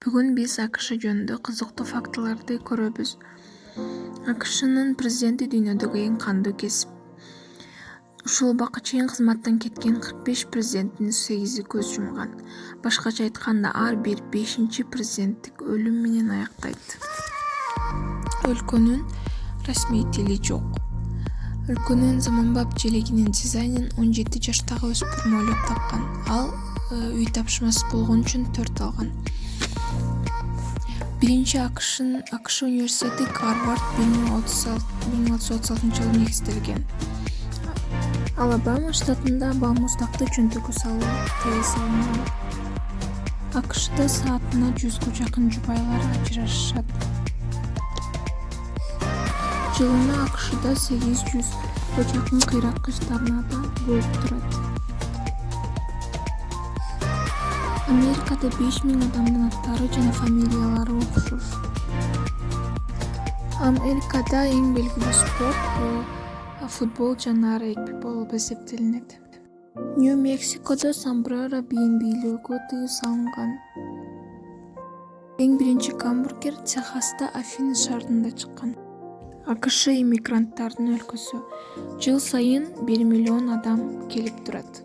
Бүгүн биз АКШ жөнүндө кызыктуу фактыларды көрөбүз. АКШнын президенти дүйнөдөгү эң кандуу кесип. Ушул убакка чейин кызматтан кеткен 45 президенттин 8-и көз жумган. Башкача айтканда, ар бир 5-чи президенттик өлүм менен аяктайт. Өлкөнүн расмий тили жок. Өлкөнүн заманбап желегинин дизайнын 17 жаштагы өспүрүм ойлоп тапкан. Ал үй тапшырмасы болгон үчүн 4 алган. Биринчи АКШ университети Гарвард 1636-жылы негизделген. Алабама штатында балмуздакты чөнтөгү салуу салынган. АКШда саатына 100га жакын жубайлар ажырашат. Жылына АКШда 800га жакын кыйраккыч торнадо болуп турат. Америкада 5000 адамдын аттары жана фамилиялары окшош. Америкада эң белгилүү спорт бул футбол жана регби болуп эсептелинет. Нью-Мексикодо сомбреро бийин бийлөөгө тыюу салынган. Эң биринчи гамбургер Техаста Афины шаарында чыккан. АКШ иммигранттардын өлкөсү. Жыл сайын 1 миллион адам келип турат.